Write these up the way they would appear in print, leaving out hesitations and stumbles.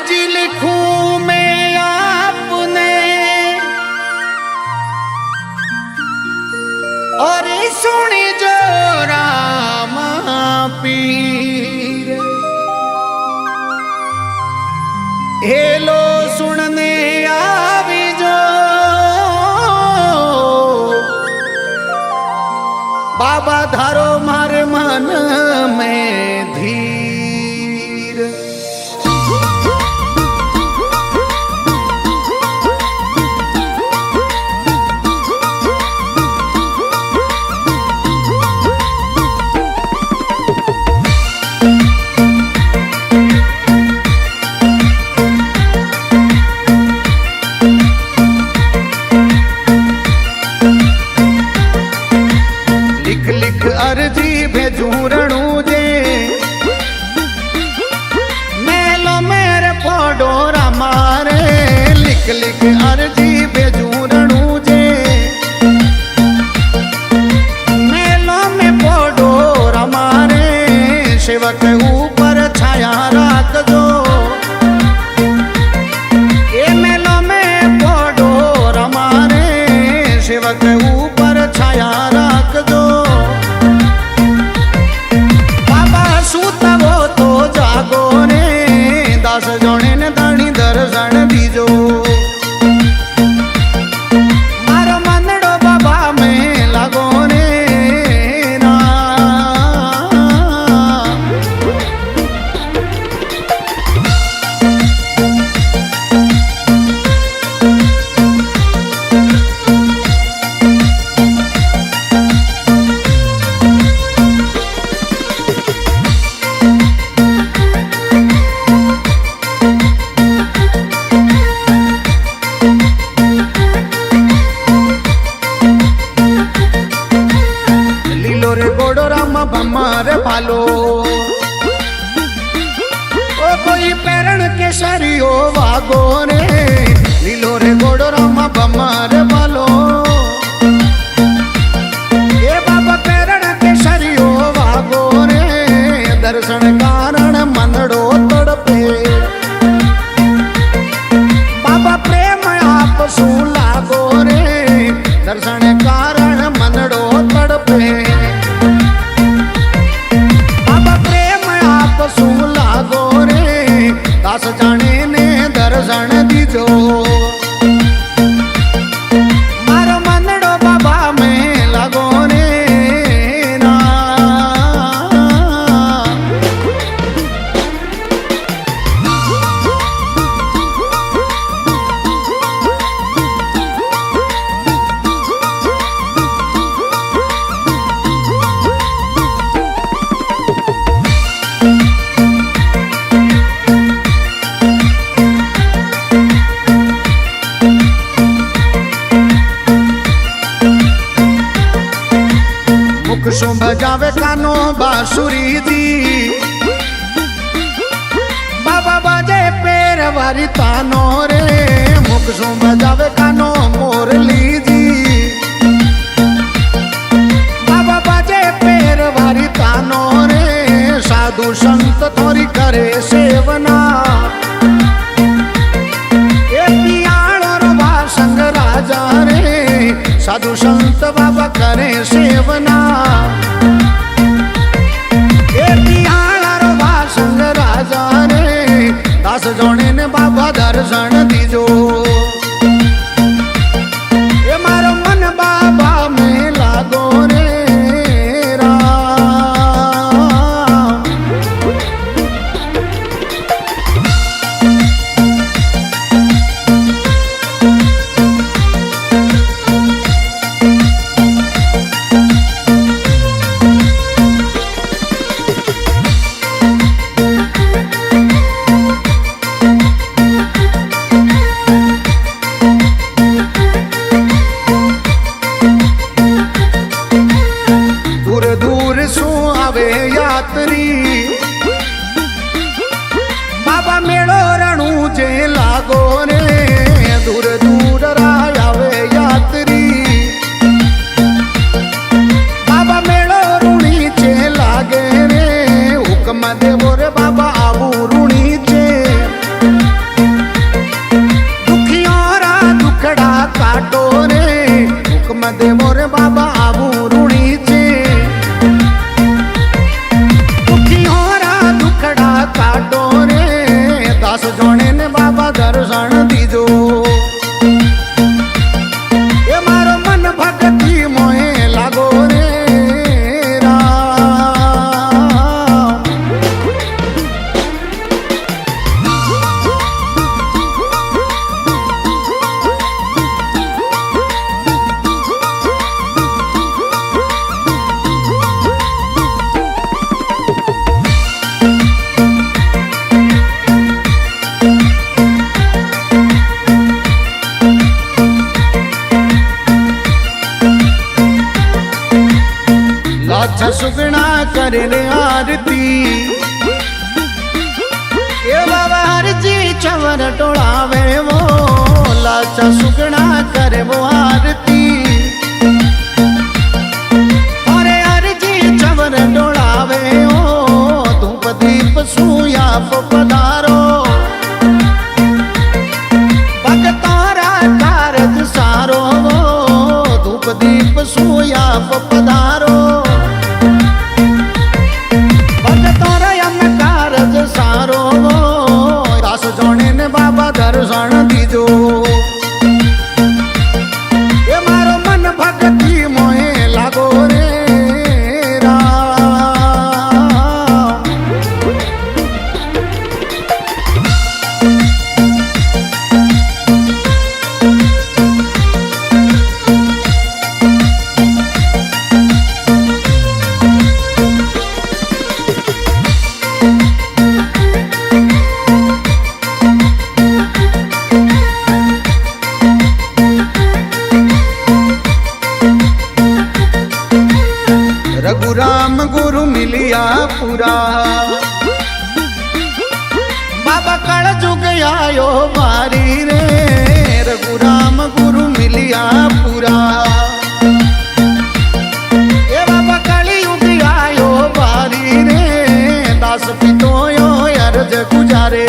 अर्जी लिखूं मैं आपने और सुनी जो रामा पीर हेलो सुनने आवी जो बाबा धारो मारे मन में धीर अर्जी भेजू रणू जे मेलो मेरे फोडोरा मारे लिख लिख अर्जी भेजू रणू जे मेलो में फोडोरा मारे सेवक ऊपर छाया राख दो ये मेलो में फोडोरा मारे सेवक ऊपर छाया राख दो दास जोने ने दाणी दर्शन दीजो मारो मनड़ो बाबा में लागो ने भमार भालो ओ कोई पैरण के सरियो वागो रे लीलो रे गोड़ो रामा भमार भालो ये बाबा पैरण के सरियो वागो रे दर्शन कारण मनड़ो तड़पे बाबा प्रेम आप सू लागो रे दर्शन कारण मनड़ो तड़पे लागो रे दास जाने ने दर्शन दीजो मारो मनड़ो बाबा में लागो रे शुभ जावे कानो बांसुरी जी बाबा बाजे पैर वारी तानो रे मुख शुभ जावे कानो मोरली जी बाबा बाजे पैर वारी तानो रे साधु संत थोड़ी करे सेवना ये पियाणो वासंग राजा रे साधु संत बाबा करे सेवना वासंग राजा रे दास जोने ने बाबा दर्शन दीजो ये मारो मन बाबा में लागो रे જોણે ને બાબા દર્શન દીધો એ મારો મન ભક્તિ મોહે લાગો રે लाचा सुगना करे रे आरती ए बाबा हर जी चवर टोड़ावे वो लाचा सुगना करे वो आरती अरे हर जी चवर टोड़ावे ओ धूप दीप सूया पधारो भगतारा कारज सारो वो धूप दीप सूया पधारो सारो दास जोणे ने बाबा दर्शन दीजो ये मारो मन भक्ति मोहे लागो रे रघुराम गुरु मिलिया पूरा बाबा कल जुग आयो बारी रे रघुराम गुरु मिलिया पूरा ए बाबा कली युग आयो बारी रे दास पितो यो अर्ज गुजारे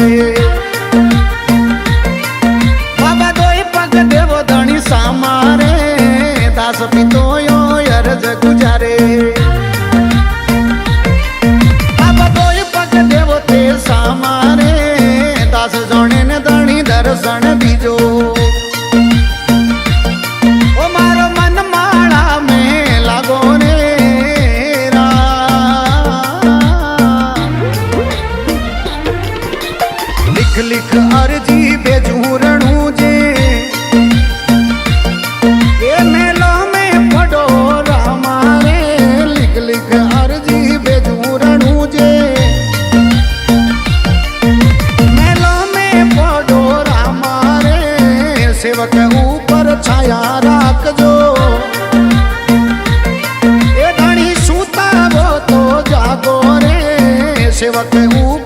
बाबा दोई पग देवो धनी सामारे दास पितो यो अर्ज गुजारे सामारे दास जोणे ने धणी दर्शन दीजो ओ मारो मन माला में लागो रे लिख लिख अर्जी भेजू रणू जे ये मेलो में पढ़ो रामा रे लिख लिख अर्जी भेजू रणू जे सेवक ऊपर छाया राखजो ए धनी सूता वो तो जागो रे सेवक ऊपर